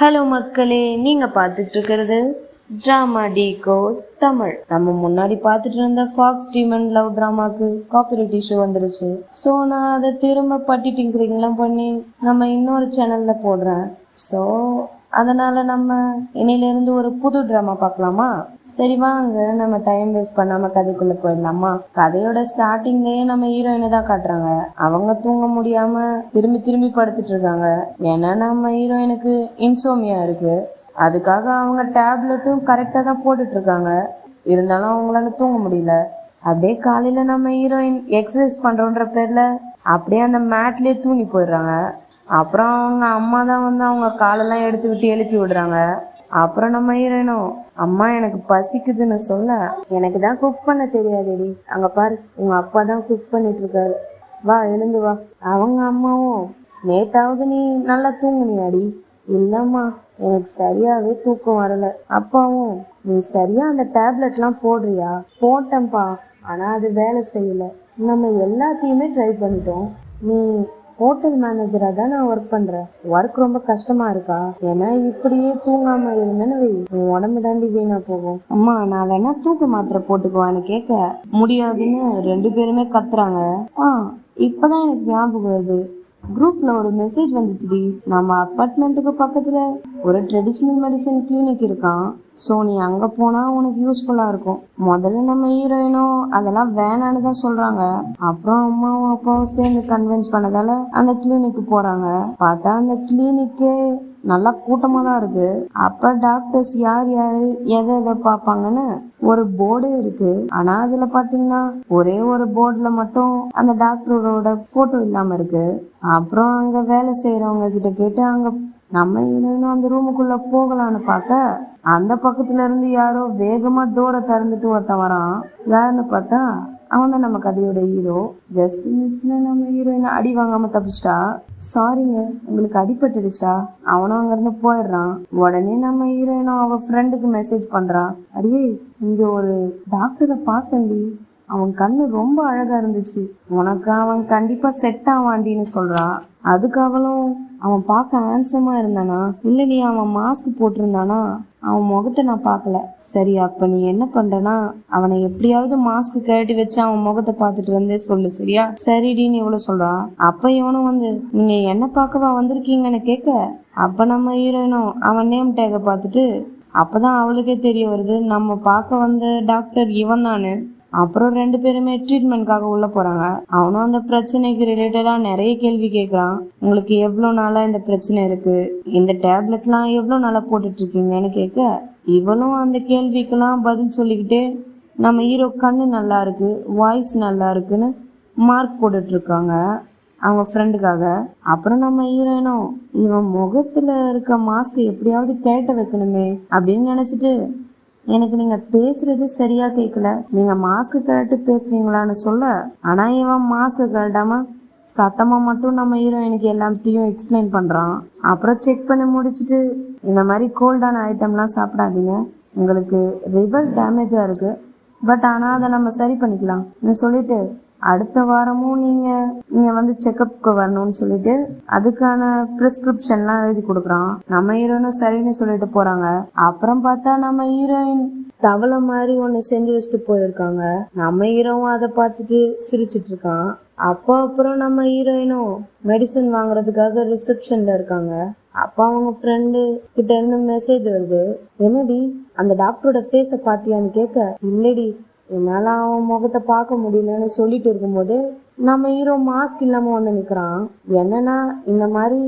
Hello மக்களே, நீங்க பார்த்துட்டு இருக்கிறது ட்ராமா டிகோட் தமிழ். நம்ம முன்னாடி பார்த்துட்டு இருந்த ஃபாக்ஸ் டீமன் லவ் ட்ராமாக்கு காப்பிரைட் இஷ்யூ வந்துருச்சு. ஸோ நான் அதை திரும்ப பட்டிட்டிங்கிறீங்களாம் பண்ணி நம்ம இன்னொரு சேனல்ல போடுறேன். ஸோ அதனால நம்ம இன்னையிலேருந்து ஒரு புது ட்ராமா பார்க்கலாமா? சரி வாங்க, நம்ம டைம் வேஸ்ட் பண்ணாம கதைக்குள்ள போயிடலாமா? கதையோட ஸ்டார்டிங்லயே நம்ம ஹீரோயினை தான் காட்டுறாங்க. அவங்க தூங்க முடியாம திரும்பி திரும்பி படுத்துட்டு இருக்காங்க. ஏன்னா நம்ம ஹீரோயினுக்கு இன்சோமியா இருக்கு. அதுக்காக அவங்க டேப்லெட்டும் கரெக்டாக தான் போட்டுட்டு இருக்காங்க. இருந்தாலும் அவங்களால தூங்க முடியல. அப்படியே காலையில நம்ம ஹீரோயின் எக்ஸசைஸ் பண்றோன்ற பேர்ல அப்படியே அந்த மேட்லயே தூங்கி போயிடுறாங்க. அப்புறம் அவங்க அம்மா தான் வந்து அவங்க காலெல்லாம் எடுத்து விட்டு எழுப்பி விடுறாங்க. அப்புறம் நம்ம ஹீரோயினும், அம்மா எனக்கு பசிக்குதுன்னு சொல்ல, எனக்கு தான் குக் பண்ண தெரியாதுடி, அங்க பாரு உங்க அப்பா தான் குக் பண்ணிட்டு இருக்காரு, வா எழுந்து வா. அவங்க அம்மாவும், நேத்தாவது நீ நல்லா தூங்குனியாடி? இல்லம்மா, எனக்கு சரியாவே தூக்கம் வரல. அப்பாவும், நீ சரியா அந்த டேப்லெட்லாம் போடுறியா? போட்டேன்ப்பா, ஆனா அது வேலை செய்யல. நம்ம எல்லாத்தையுமே ட்ரை பண்ணிட்டோம். நீ ஹோட்டல் மேனேஜராக தான் நான் ஒர்க் பண்ணுறேன். ஒர்க் ரொம்ப கஷ்டமா இருக்கா? ஏன்னா இப்படியே தூங்காம இருந்தேன்னு வை, உன் உடம்பு தாண்டி வீணா போகும். அம்மா நான் வேணா தூக்க மாத்திரை போட்டுக்குவான்னு கேட்க முடியாதுன்னு ரெண்டு பேருமே கத்துறாங்க. இப்பதான் எனக்கு ஞாபகம் வருது, குரூப்ல ஒரு மெசேஜ் வந்துச்சுடி, நம்ம அப்பார்ட்மெண்ட்டுக்கு பக்கத்துல ஒரு ட்ரெடிஷ்னல் மெடிசன் கிளினிக் இருக்கான். ஸோ நீ அங்க போனா உனக்கு யூஸ்ஃபுல்லா இருக்கும். முதல்ல நம்ம ஹீரோயினும் அதெல்லாம் வேணான்னு தான் சொல்றாங்க. அப்புறம் அம்மாவும் அப்பாவும் சேர்ந்து கன்வின்ஸ் பண்ணதால அந்த கிளினிக்கு போறாங்க. பார்த்தா அந்த கிளினிக்கே நல்லா கூட்டமா தான் இருக்கு. அப்ப டாக்டர்ஸ் யார் யாரு எதை எதை பார்ப்பாங்கன்னு ஒரு போர்டே இருக்கு. ஆனா அதுல பாத்தீங்கன்னா ஒரே ஒரு போர்டுல மட்டும் அந்த டாக்டரோட போட்டோ இல்லாம இருக்கு. அப்புறம் அங்க வேலை செய்யறவங்க கிட்ட கேட்டு அங்க நம்ம இன்னும் அந்த ரூமுக்குள்ள போகலான்னு பார்க்க அந்த பக்கத்துல இருந்து யாரோ வேகமா டோரை திறந்துட்டு ஒருத்தன் வரான். யாருன்னு பார்த்தா அவன் தான் நம்ம கதையோட ஹீரோ. ஜஸ்ட் மிஸ்ல நம்ம ஹீரோயின் அடி வாங்காம தப்பிச்சிட்டா. சாரிங்க, உங்களுக்கு அடிபட்டுடுச்சா? அவனும் அங்க இருந்து போயிடுறான். உடனே நம்ம ஹீரோயினும் அவ ஃப்ரெண்டுக்கு மெசேஜ் பண்றான், அடியே இங்க ஒரு டாக்டரை பார்த்தேன்டி, அவன் கண்ணு ரொம்ப அழகா இருந்துச்சு, உனக்கு அவன் கண்டிப்பா செட் ஆவாண்டின்னு சொல்றான். அதுக்கு அவளும், அவன் பார்க்க ஹேண்ட்ஸமா இருந்தானா? இல்லடி, அவன் மாஸ்க் போட்டிருந்தானா? அவன் முகத்தை நான் பார்க்கல. சரி, அப்ப நீ என்ன பண்றனா, அவனை எப்படியாவது மாஸ்க் கழட்டி வச்சு அவன் முகத்தை பார்த்துட்டு வந்தே சொல்லு, சரியா? சரிடின்னு இவ்வளவு சொல்றான். அப்ப இவனும் வந்து, நீங்க என்ன பார்க்கவா வந்திருக்கீங்கன்னு கேட்க, அப்ப நம்ம ஹீரோயினும் அவன் நேம் டேக பார்த்துட்டு அப்பதான் அவளுக்கே தெரிய வருது, நம்ம பார்க்க வந்த டாக்டர் இவன் தானு. அப்புறம் ரெண்டு பேருமே ட்ரீட்மெண்ட்காக உள்ள போறாங்க. அவனும் அந்த பிரச்சனைக்கு ரிலேட்டடா நிறைய கேள்வி கேட்கறான். உங்களுக்கு எவ்வளவு நாளா இந்த பிரச்சனை இருக்கு? இந்த டேப்லெட்லாம் எவ்வளவு நாளா போட்டுட்டு இருக்கீங்கன்னு கேட்க, இவளும் அந்த கேள்விக்கெல்லாம் பதில் சொல்லிக்கிட்டே நம்ம ஹீரோ கண்ணு நல்லா இருக்கு, வாய்ஸ் நல்லா இருக்குன்னு மார்க் போட்டுட்டு இருக்காங்க அவங்க ஃப்ரெண்டுக்காக. அப்புறம் நம்ம ஹீரோயினும், இவன் முகத்துல இருக்க மாஸ்க் எப்படியாவது கேட்ட வைக்கணுமே அப்படின்னு நினைச்சிட்டு, எனக்கு நீங்க பேசுறது சரியா கேட்கல, நீங்க மாஸ்க் கழட்டு பேசுறீங்களான்னு சொல்ல, ஆனா இவன் மாஸ்க் கழட்டாம சத்தமா மட்டும் நம்ம ஹீரோயினுக்கு எல்லாத்தையும் எக்ஸ்பிளைன் பண்றான். அப்புறம் செக் பண்ணி முடிச்சுட்டு, இந்த மாதிரி கோல்டான ஐட்டம்லாம் சாப்பிடாதீங்க, உங்களுக்கு லிவர் டேமேஜா இருக்கு, பட் ஆனா அதை நம்ம சரி பண்ணிக்கலாம் சொல்லிட்டு அடுத்த வாரமும் நீங்க வந்து செக்கப்புக்கு வரணும்னு சொல்லிட்டு அதுக்கான பிரிஸ்கிரிப்ஷன்லாம் எழுதி கொடுக்குறான். நம்ம ஹீரோயினும் சரின்னு சொல்லிட்டு போறாங்க. அப்புறம் பார்த்தா நம்ம ஹீரோயின் தவளை மாதிரி ஒண்ணு செஞ்சு வச்சுட்டு போயிருக்காங்க. நம்ம ஹீரோவும் அதை பார்த்துட்டு சிரிச்சிட்டு இருக்கான். அப்புறம் நம்ம ஹீரோயினும் மெடிசன் வாங்குறதுக்காக ரிசப்ஷன்ல இருக்காங்க. அப்ப அவங்க ஃப்ரெண்டு கிட்ட இருந்து மெசேஜ் வருது, என்னடி அந்த டாக்டரோட ஃபேஸை பார்த்தியான்னு கேட்க, இல்லடி என்னால அவன் முகத்தை பார்க்க முடியலன்னு சொல்லிட்டு இருக்கும்போது நம்ம ஹீரோ மாஸ்க் இல்லாம வந்து நிக்கிறான். என்னன்னா, இந்த மாதிரி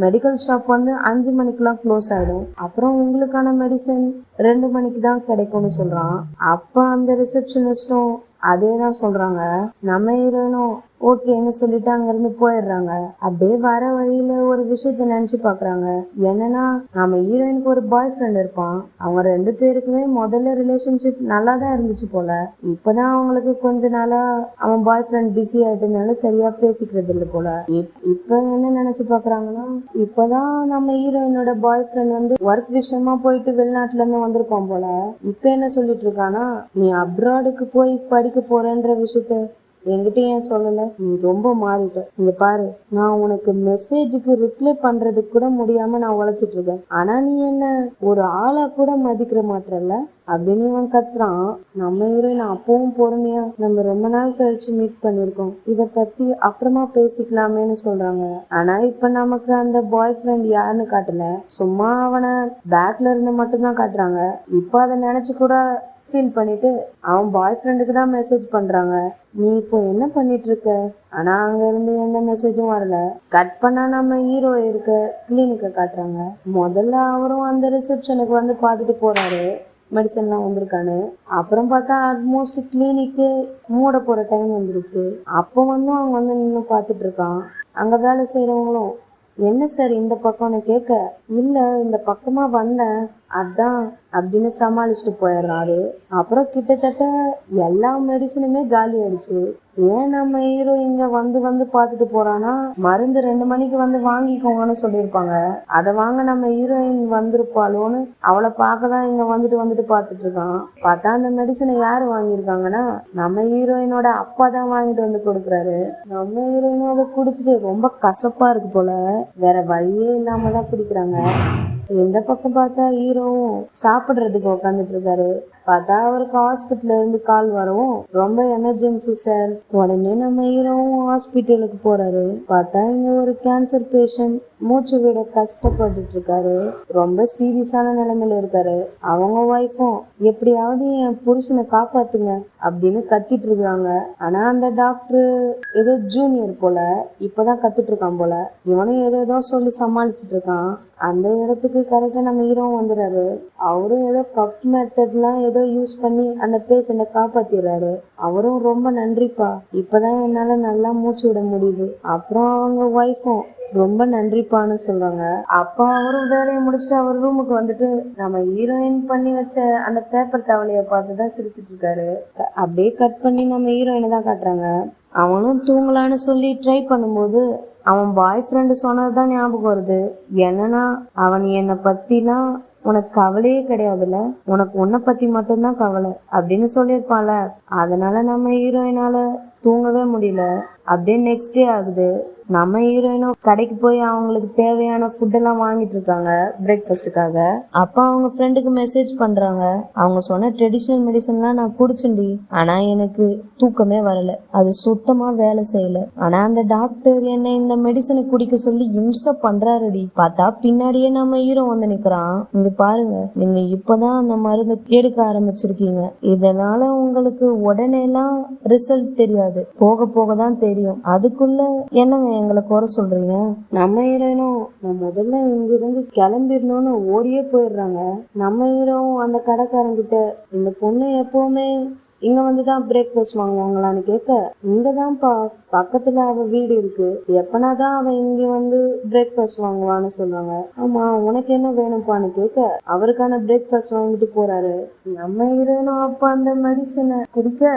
மெடிக்கல் ஷாப் வந்து 5 மணிக்கெல்லாம் க்ளோஸ் ஆயிடும், அப்புறம் உங்களுக்கான மெடிசன் 2 மணிக்கு தான் கிடைக்கும்னு சொல்றான். அப்ப அந்த ரிசப்ஷனிஸ்டும் அதே தான் சொல்றாங்க. நம்ம ஹீரோயினும் ஓகேன்னு சொல்லிட்டு அங்க இருந்து போயிடுறாங்க. அப்படியே வர வழியில ஒரு விஷயத்த நினைச்சு பாக்குறாங்க. என்னன்னா, நம்ம ஹீரோயினுக்கு ஒரு பாய் ஃப்ரெண்ட் இருப்பான். அவங்க ரெண்டு பேருக்குமே முதல்ல ரிலேஷன்ஷிப் நல்லா தான் இருந்துச்சு போல. இப்பதான் அவங்களுக்கு கொஞ்ச நாளா அவன் பாய் ஃப்ரெண்ட் பிஸி ஆயிட்டதுனால சரியா பேசிக்கிறது இல்லை போல. இப்ப என்ன நினைச்சு பாக்குறாங்கன்னா, இப்பதான் நம்ம ஹீரோயினோட பாய் ஃப்ரெண்ட் வந்து ஒர்க் விஷயமா போயிட்டு வெளிநாட்டுல இருந்து வந்திருப்பான் போல. இப்ப என்ன சொல்லிட்டு இருக்கானா, நீ அப்ராடுக்கு போய் படிக்க போறேன்ற விஷயத்த என்கிட்ட ஏன் சொல்லல? நீ ரொம்ப மாறிட்ட. இங்க பாரு, நான் உனக்கு மெசேஜுக்கு ரிப்ளை பண்றதுக்கு கூட முடியாம நான் உழைச்சிட்டு இருக்கேன். ஆனா நீ என்ன ஒரு ஆளா கூட மதிக்கிற மாட்டல அப்படின்னு இவன் கத்துறான். நம்ம ஹீரோயின் அப்பவும் பொறுமையா, நம்ம ரொம்ப நாள் கழிச்சு மீட் பண்ணிருக்கோம், இத பத்தி அப்புறமா பேசிக்கலாமேன்னு சொல்றாங்க. ஆனா இப்ப நமக்கு அந்த பாய் ஃப்ரெண்ட் யாருன்னு காட்டல, சும்மா அவனை பேக்ல இருந்து மட்டும்தான் காட்டுறாங்க. இப்ப அதை நினைச்சு கூட ஃபீல் பண்ணிட்டு அவன் பாய் ஃப்ரெண்டுக்கு தான் மெசேஜ் பண்றாங்க, நீ இப்போ என்ன பண்ணிட்டு இருக்க? ஆனா அங்க இருந்து எந்த மெசேஜும் வரல. கட் பண்ணா நம்ம ஹீரோ இருக்க கிளினிக்க காட்டுறாங்க. முதல்ல அவரும் அந்த ரிசப்ஷனுக்கு வந்து பார்த்துட்டு போறாரு, மெடிசன்லாம் வந்திருக்கான்னு. அப்புறம் பார்த்தா ஆல்மோஸ்ட் கிளினிக்கு மூட போற டைம் வந்துருச்சு. அப்போ வந்து அவங்க வந்து நின்று பார்த்துட்டு இருக்கான். அங்க வேலை செய்யறவங்களும், என்ன சார் இந்த பக்கம்னு கேட்க, இல்ல இந்த பக்கமா வந்தேன் அதான் அப்படின்னு சமாளிச்சுட்டு போயிடுறாரு. அப்புறம் கிட்டத்தட்ட எல்லா மெடிசனுமே காலி ஆயிடுச்சு. ஏன் நம்ம ஹீரோ இங்க வந்து வந்து பார்த்துட்டு போறானா, மருந்து 2 மணிக்கு வந்து வாங்கிக்கோங்கன்னு சொல்லியிருப்பாங்க. அதை வாங்க நம்ம ஹீரோயின் வந்திருப்பாளோன்னு அவளை பார்க்கதான் இங்க வந்துட்டு பார்த்துட்டு இருக்கான். பார்த்தா அந்த மெடிசனை யாரு வாங்கியிருக்காங்கன்னா நம்ம ஹீரோயினோட அப்பா தான் வாங்கிட்டு வந்து கொடுக்குறாரு. நம்ம ஹீரோயினும் அதை குடிச்சிட்டு ரொம்ப கசப்பா இருக்கு போல, வேற வழியே இல்லாம தான் குடிக்கிறாங்க. இந்த பக்கம் பார்த்தா ஹீரோவும் சாப்பிடுறதுக்கு உட்காந்துட்டு இருக்காரு. பார்த்தா அவருக்கு ஹாஸ்பிட்டல்ல இருந்து கால் வரவும், ரொம்ப எமர்ஜென்சி சார். உடனே நம்ம ஹீரோவும் ஹாஸ்பிட்டலுக்கு போறாரு. பார்த்தா இங்க ஒரு கேன்சர் பேஷண்ட் மூச்சு விட கஷ்டப்பட்டுட்டு இருக்காரு. ரொம்ப சீரியஸான நிலைமையில இருக்காரு. அவங்க ஒய்ஃபும், எப்படியாவது என் புருஷனை காப்பாத்துங்க அப்படின்னு கத்திட்டு இருக்காங்க. ஆனா அந்த டாக்டர் ஏதோ ஜூனியர் போல, இப்பதான் கத்துட்டு இருக்கான் போல. இவனும் ஏதோ சொல்லி சமாளிச்சுட்டு இருக்கான். அந்த இடத்துக்கு கரெக்டா நம்ம ஹீரோ வந்துடுறாரு. அவரும் ஏதோ கப் மெத்தட்லாம் ஏதோ யூஸ் பண்ணி அந்த பேஷண்ட காப்பாத்திடுறாரு. அவரும் ரொம்ப நன்றிப்பா, இப்பதான் என்னால நல்லா மூச்சு விட முடியுது. அப்புறம் அவங்க ஒய்ஃபும் ரொம்ப நன்றிப்பான்னு சொல்றாங்க. அப்ப அவரும் வேலையை முடிச்சுட்டு அவர் ரூமுக்கு வந்துட்டு நம்ம ஹீரோயின் பண்ணி வச்ச அந்த பேப்பர் தவளைய பார்த்துதான் சிரிச்சிட்டு இருக்காரு. அப்படியே கட் பண்ணி நம்ம ஹீரோயினை தான் காட்டுறாங்க. அவனும் தூங்கலான்னு சொல்லி ட்ரை பண்ணும்போது அவன் பாய் ஃப்ரெண்டு சொன்னதுதான் ஞாபகம் வருது. என்னன்னா, அவன் என்னை பத்திலாம் உனக்கு கவலையே கிடையாதுல்ல, உனக்கு உன்னை பத்தி மட்டும்தான் கவலை அப்படின்னு சொல்லியிருப்பான்ல. அதனால நம்ம ஹீரோயினால தூங்கவே முடியல. அப்படியே நெக்ஸ்ட் டே ஆகுது. நம்ம ஹீரோயினும் கடைக்கு போய் அவங்களுக்கு தேவையான ஃபுட்டெல்லாம் வாங்கிட்டு இருக்காங்க பிரேக்ஃபாஸ்ட்டுக்காக. அப்போ அவங்க ஃப்ரெண்டுக்கு மெசேஜ் பண்றாங்க, அவங்க சொன்ன ட்ரெடிஷ்னல் மெடிசன்லாம் நான் குடிச்சேன்டி, ஆனா எனக்கு தூக்கமே வரல, அது சுத்தமா வேலை செய்யல. ஆனா அந்த டாக்டர் என்ன இந்த மெடிசனை குடிக்க சொல்லி இம்சை பண்றாருடி. பார்த்தா பின்னாடியே நம்ம ஹீரோ வந்து நிக்கிறான். இங்க பாருங்க, நீங்க இப்பதான் அந்த மருந்து எடுக்க ஆரம்பிச்சிருக்கீங்க, இதனால உங்களுக்கு உடனே எல்லாம் ரிசல்ட் தெரியாது, போக போக தான் தெரியும். அதுக்குள்ள என்னங்க எங்களை குறை சொல்றீங்க? நம்ம ஹீரோயினும் நான் முதல்ல இங்க இருந்து கிளம்பிடணும்னு ஓடியே போயிடுறாங்க. நம்ம ஹீரோவும் அந்த கடைக்காரங்கிட்ட, இந்த பொண்ணு எப்பவுமே இங்க வந்துதான் பிரேக்ஃபாஸ்ட் வாங்குவாங்களான்னு கேட்க, இங்கதான்ப்பா பக்கத்துல அவ வீடு இருக்கு, எப்பனாதான் அவ இங்க வந்து பிரேக்ஃபாஸ்ட் வாங்குவான்னு சொல்றாங்க. ஆமா, உனக்கு என்ன வேணும்ப்பான்னு கேட்க அவருக்கான பிரேக்ஃபாஸ்ட் வாங்கிட்டு போறாரு. நம்ம ஹீரோயினும் அப்ப அந்த மெடிசனை குடிக்க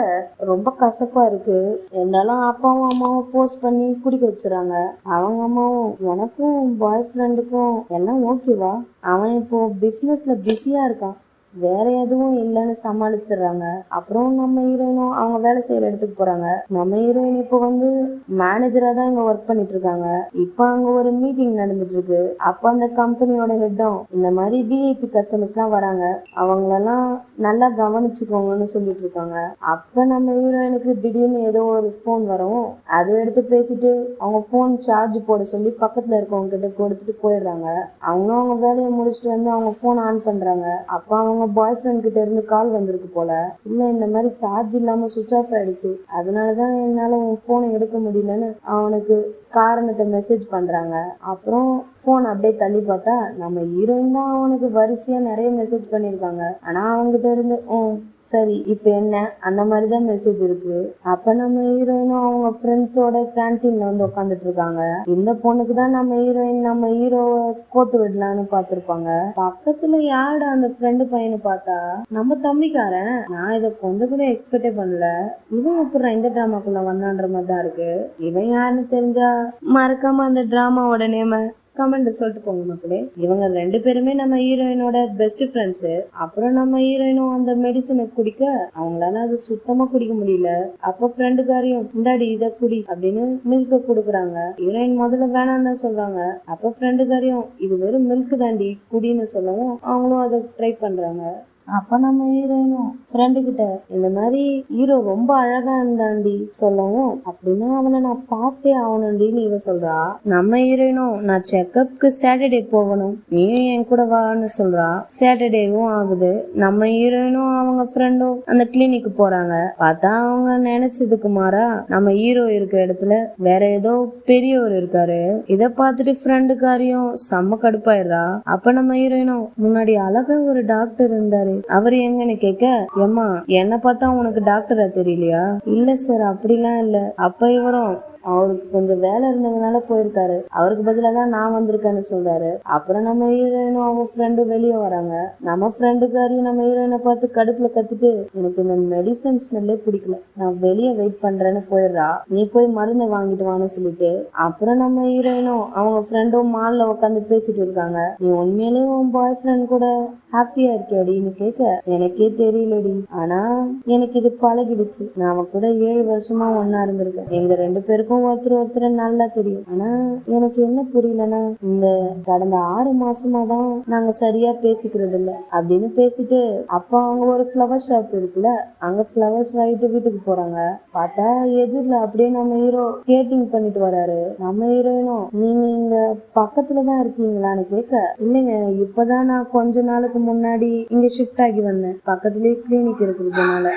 ரொம்ப கசப்பா இருக்கு, இருந்தாலும் அப்பாவும் அம்மாவும் ஃபோர்ஸ் பண்ணி குடிக்க வச்சுறாங்க. அவங்க அம்மாவும், உனக்கும் பாய் ஃப்ரெண்டுக்கும் எல்லாம் ஓகேவா, அவன் இப்போ பிசினஸ்ல பிஸியா இருக்கான், வேற எதுவும் இல்லைன்னு சமாளிச்சிடுறாங்க. அப்புறம் நம்ம ஹீரோயினும் அவங்க வேலை செய்யற இடத்துக்கு போறாங்க. நம்ம ஹீரோயின் இப்போ வந்து மேனேஜரா தான் இங்க ஒர்க் பண்ணிட்டு இருக்காங்க. இப்ப அங்க ஒரு மீட்டிங் நடந்துட்டு இருக்கு. அப்ப அந்த கம்பெனியோட ஹெட்டும், இந்த மாதிரி விஐபி கஸ்டமர்ஸ் எல்லாம் வராங்க, அவங்களெல்லாம் நல்லா கவனிச்சுக்கோங்கன்னு சொல்லிட்டு இருக்காங்க. அப்ப நம்ம ஹீரோயினுக்கு திடீர்னு ஏதோ ஒரு போன் வரும். அதை எடுத்து பேசிட்டு அவங்க போன் சார்ஜ் போட சொல்லி பக்கத்துல இருக்கவங்க கிட்ட கொடுத்துட்டு போயிடுறாங்க. அவங்க வேலையை முடிச்சுட்டு வந்து அவங்க போன் ஆன் பண்றாங்க. அப்ப அவங்க பாய் ஃப்ரெண்ட் கிட்ட இருந்து கால் வந்திருக்கு போல. இல்ல, இந்த மாதிரி சார்ஜ் இல்லாம சுவிட்ச் ஆஃப் ஆயிடுச்சு, அதனாலதான் என்னால உன் போனை எடுக்க முடியலன்னு அவனுக்கு காரணத்தை மெசேஜ் பண்றாங்க. அப்புறம் போன் அப்படியே தள்ளி பார்த்தா நம்ம ஹீரோயின் தான் அவனுக்கு வரிசையா நிறைய மெசேஜ் பண்ணிருக்காங்க. ஆனா அவங்ககிட்ட இருந்து சரி இப்ப என்ன அந்த மாதிரிதான் மெசேஜ் இருக்கு. அப்ப நம்ம ஹீரோயினும் அவங்க ஃப்ரெண்ட்ஸோட கேன்டீன்ல வந்து உட்காந்துட்டு இருக்காங்க. இந்த பொண்ணுக்கு தான் நம்ம ஹீரோயின் நம்ம ஹீரோவை கோத்து விடலான்னு பாத்துருப்பாங்க. பக்கத்துல யாரு அந்த ஃப்ரெண்டு பையனு பார்த்தா நம்ம தம்பிக்காரன். நான் இதை கொஞ்சம் கூட எக்ஸ்பெக்டே பண்ணல. இவன் எப்படி இந்த டிராமாக்குள்ள வந்தான்ற மாதிரி தான் இருக்கு. இவன் யாருன்னு தெரிஞ்சா மறக்காம அந்த டிராமாவோட நேம கமெண்ட் சொல்லிட்டு போங்க மக்களே. இவங்க 2 பேருமே நம்ம ஹீரோயினோட பெஸ்ட் ஃப்ரெண்ட்ஸ். அப்புறம் நம்ம ஹீரோயினும் அந்த மெடிசனை குடிக்க அவங்களால அது சுத்தமா குடிக்க முடியல. அப்ப ஃப்ரெண்டுக்காரையும் இந்தாடி இத குடி அப்படின்னு மில்க குடுக்குறாங்க. ஹீரோயின் முதல்ல வேணான்னு சொல்றாங்க. அப்ப ஃப்ரெண்டுக்காரையும் இது வெறும் மில்க் தாண்டி குடின்னு சொல்லவும் அவங்களும் அதை ட்ரை பண்றாங்க. அப்ப நம்ம ஹீரோயினும் ஃப்ரெண்டு கிட்ட இந்த மாதிரி ஹீரோ ரொம்ப அழகா இருந்தாண்டி சொல்லவும் அப்படின்னா அவனை நான் பார்த்தே ஆகணும்டின்னு இவ சொல்றா. நம்ம ஹீரோயினும் நான் செக்கப்க்கு சாட்டர்டே போகணும், நீயும் என் கூட வான்னு சொல்றா. சாட்டர்டேவும் ஆகுது. நம்ம ஹீரோயினும் அவங்க ஃப்ரெண்டும் அந்த கிளினிக்கு போறாங்க. பார்த்தா அவங்க நினைச்சதுக்கு மாறா நம்ம ஹீரோ இருக்க இடத்துல வேற ஏதோ பெரியவர் இருக்காரு. இத பார்த்துட்டு ஃப்ரெண்டுக்காரியும் செம்ம கடுப்பாயிடுறா. அப்ப நம்ம ஹீரோயினும் முன்னாடி அழகா ஒரு டாக்டர் இருந்தாரு, அவரு எங்கன்னு கேட்க, ஏம்மா என்ன பார்த்தா உனக்கு டாக்டரா தெரியலையா? இல்ல சார் அப்படிலாம் இல்ல. அப்ப இவரும் அவருக்கு கொஞ்சம் வேலை இருந்ததுனால போயிருக்காரு, அவருக்கு பதிலாக தான் நான் வந்திருக்கேன்னு சொல்றாரு. அப்புறம் நம்ம ஹீரோயினும் அவங்க ஃப்ரெண்டும் வெளியே வராங்க. நம்ம ஃப்ரெண்டுக்காரையும் நம்ம ஹீரோயினை பார்த்து கடுப்புல கத்திட்டு எனக்கு இந்த மெடிசன் ஸ்மெல்லே பிடிக்கல, நான் வெளியே வெயிட் பண்றேன்னு போயிடுறா. நீ போய் மருந்தை வாங்கிட்டு வான்னு சொல்லிட்டு அப்புறம் நம்ம ஹீரோயினும் அவங்க ஃப்ரெண்டும் மால்ல உட்காந்து பேசிட்டு இருக்காங்க. நீ உண்மையிலேயே உன் பாய் ஃப்ரெண்ட் கூட ஹாப்பியா இருக்கேடின்னு கேட்க, எனக்கே தெரியலடி, ஆனா எனக்கு இது பழகிடுச்சு, நான் அவன் கூட 7 வருஷமா ஒன்னா இருந்திருக்கேன், எங்க 2 பேருக்கும் ஒருத்தர் நல்லா தெரியும். ஆனா எனக்கு என்ன புரியலன்னா இந்த கடந்த 6 மாசமா தான் நாங்க சரியா பேசிக்கிறது இல்ல அப்படின்னு பேசிட்டு அப்ப அவங்க ஒரு ஃப்ளவர் ஷாப் இருக்குல்ல, அங்க ஃப்ளவர்ஸ் வாங்கிட்டு வீட்டுக்கு போறாங்க. பார்த்தா எதிரில அப்படியே நம்ம ஹீரோ ஸ்கேட்டிங் பண்ணிட்டு வராரு. நம்ம ஹீரோயினும் நீங்க இங்க பக்கத்துலதான் இருக்கீங்களான்னு கேட்க, இல்லைங்க இப்பதான் நான் கொஞ்ச நாளுக்கு முன்னாடி இங்க ஷிஃப்ட் ஆகி வந்தேன், பக்கத்துலயே கிளினிக் இருக்கிறதுனால.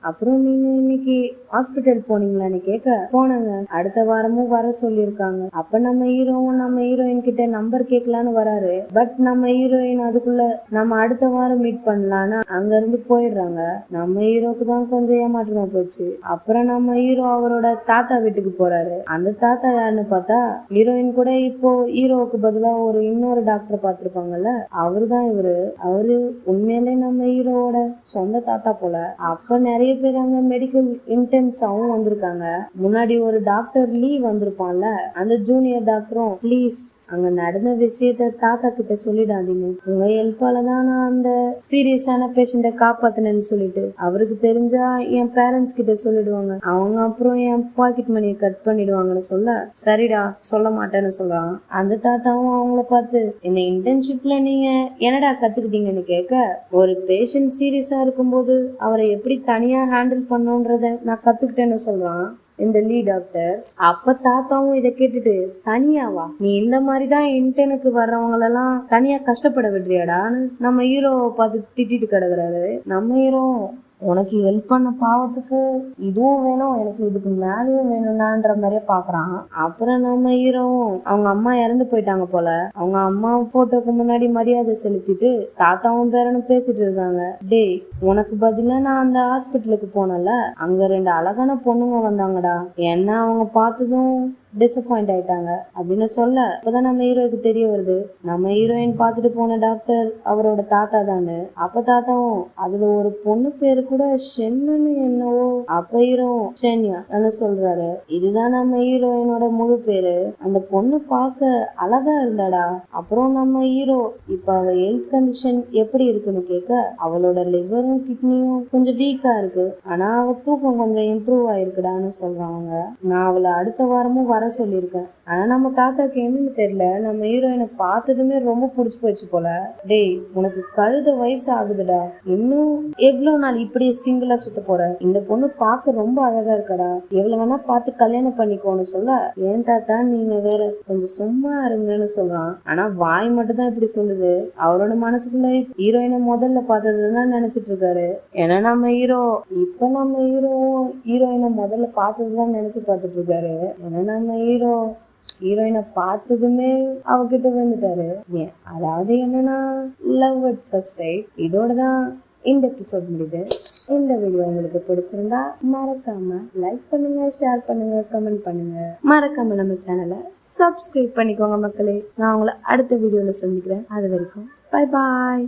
அப்புறம் நீங்க இன்னைக்கு ஹாஸ்பிட்டல் போனீங்களான்னு கேட்க, போனாங்க, அடுத்த வாரமும் வர சொல்லியிருக்காங்க. அப்ப நம்ம ஹீரோயின் கிட்ட நம்பர் கேட்கலான்னு வராரு. பட் நம்ம ஹீரோயின் அதுக்குள்ள நம்ம அடுத்த வாரம் மீட் பண்ணலான்னு அங்க இருந்து போயிடுறாங்க. நம்ம ஹீரோக்கு தான் கொஞ்சம் ஏமாற்றமா போச்சு. அப்புறம் நம்ம ஹீரோ அவரோட தாத்தா வீட்டுக்கு போறாரு. அந்த தாத்தா யாருன்னு பார்த்தா ஹீரோயின் கூட இப்போ ஹீரோவுக்கு பதிலா இன்னொரு டாக்டர் பார்த்திருப்பாங்கல்ல, அவருதான் இவரு. அவரு உண்மையிலே நம்ம ஹீரோவோட சொந்த தாத்தா போல. அப்ப நிறைய பேர் அங்க மெடிக்கல் இன்டென்ஸாவும் வந்திருக்காங்க. முன்னாடி ஒரு டாக்டர் லீ வந்திருப்பான்ல, அந்த ஜூனியர் டாக்டரும் ப்ளீஸ் அங்க நடந்த விஷயத்த தாத்தா கிட்ட சொல்லிடாதீங்க, உங்க ஹெல்ப்பால தான் நான் அந்த சீரியஸான பேஷண்ட காப்பாத்தினேன்னு சொல்லிட்டு அவருக்கு தெரிஞ்சா என் பேரண்ட்ஸ் கிட்ட சொல்லிடுவாங்க, அவங்க அப்புறம் என் பாக்கெட் மணியை கட் பண்ணிடுவாங்கன்னு சொல்ல, சரிடா சொல்ல மாட்டேன்னு சொல்றான். அந்த தாத்தாவும் அவங்கள பார்த்து இந்த இன்டர்ன்ஷிப்ல நீங்க என்னடா கத்துக்கிட்டீங்கன்னு கேட்க, ஒரு பேஷண்ட் சீரியஸா இருக்கும்போது அவரை எப்படி தனியா ஹேண்டில் பண்ணுன்றத நான் கத்துக்கிட்டேன்னு சொல்றான் இந்த லீ டாக்டர். அப்ப தாத்தாவும் இதை கேட்டுட்டு, தனியாவா, நீ இந்த மாதிரிதான் இன்டர்னுக்கு வர்றவங்களெல்லாம் தனியா கஷ்டப்பட விடுறியாடான்னு நம்ம ஹீரோவை பார்த்து திட்டிட்டு கிடக்குறாரு. நம்ம ஹீரோ உனக்கு ஹெல்ப் பண்ண பாவத்துக்கு இதுவும் வேணும், எனக்கு இதுக்கு மேலேயும் வேணும்னான்ற மாதிரியே பாக்குறான். அப்புறம் நம்ம ஹீரோவும் அவங்க அம்மா இறந்து போயிட்டாங்க போல, அவங்க அம்மா போட்டோக்கு முன்னாடி மரியாதை செலுத்திட்டு தாத்தாவும் பேரனும் பேசிட்டு இருக்காங்க. டேய் உனக்கு பதிலா நான் அந்த ஹாஸ்பிட்டலுக்கு போனல, அங்க 2 அழகான பொண்ணுங்க வந்தாங்கடா, என்ன அவங்க பார்த்ததும் டிசப்பாயிண்ட் ஆயிட்டாங்க அப்படின்னு சொல்ல, அப்பதான் நம்ம ஹீரோக்கு தெரிய வருது நம்ம ஹீரோயின் பார்த்துட்டு போன டாக்டர் அவரோட தாத்தா தானு. அப்ப தாத்தாவும் அதுல ஒரு பொண்ணு பேரு கூட ஷென்னு என்னவோ, அப்ப ஹீரோ ஷென்யா சொல்றாரு. இதுதான் நம்ம ஹீரோயினோட முழு பேரு. அந்த பொண்ணு பார்க்க அழகா இருந்தாடா. அப்புறம் நம்ம ஹீரோ இப்ப அவ ஹெல்த் கண்டிஷன் எப்படி இருக்குன்னு கேட்க, அவளோட லிவரும் கிட்னியும் கொஞ்சம் வீக்கா இருக்கு, ஆனா அவ தூக்கம் கொஞ்சம் இம்ப்ரூவ் ஆயிருக்குடான்னு சொல்றாங்க. நான் அவளை அடுத்த வாரமும் வர சொல்லியிருக்கேன். ஆனா நம்ம தாத்தாக்கு என்னன்னு தெரியல, நம்ம ஹீரோயினை பார்த்ததுமே ரொம்ப பிடிச்சு போச்சு போல. டேய் உனக்கு கழுத வயசு ஆகுதுடா, இன்னும் எவ்வளவு நாள் இப்படியே சிங்கிளா சுத்த போற, இந்த பொண்ணு பார்க்க ரொம்ப அழகா இருக்கடா, எவ்வளவு வேணா பார்த்து கல்யாணம் பண்ணிக்கோன்னு சொல்ல, ஏன் தாத்தா நீங்க வேற கொஞ்சம் சும்மா இருங்கன்னு சொல்றான். ஆனா வாய் மட்டும் தான் இப்படி சொல்லுது, அவரோட மனசுக்குள்ள ஹீரோயினை முதல்ல பார்த்ததுதான் நினைச்சிட்டு இருக்காரு. ஏன்னா நம்ம ஹீரோயினை முதல்ல பார்த்ததுதான் நினைச்சு பார்த்துட்டு இருக்காரு. ஏன்னா நம்ம ஹீரோயினை பார்த்ததுமே அவகிட்ட வந்துட்டாரு. அதாவது என்னன்னா லவ் அட் ஃபர்ஸ்ட் சைட். இதோட தான் இந்த எபிசோட் முடியுது. இந்த வீடியோ உங்களுக்கு பிடிச்சிருந்தா மறக்காம லைக் பண்ணுங்க, ஷேர் பண்ணுங்க, கமெண்ட் பண்ணுங்க, மறக்காம நம்ம சேனலை சப்ஸ்கிரைப் பண்ணிக்கோங்க மக்களே. நான் உங்களை அடுத்த வீடியோல சந்திக்கிறேன். அது வரைக்கும் பை பாய்.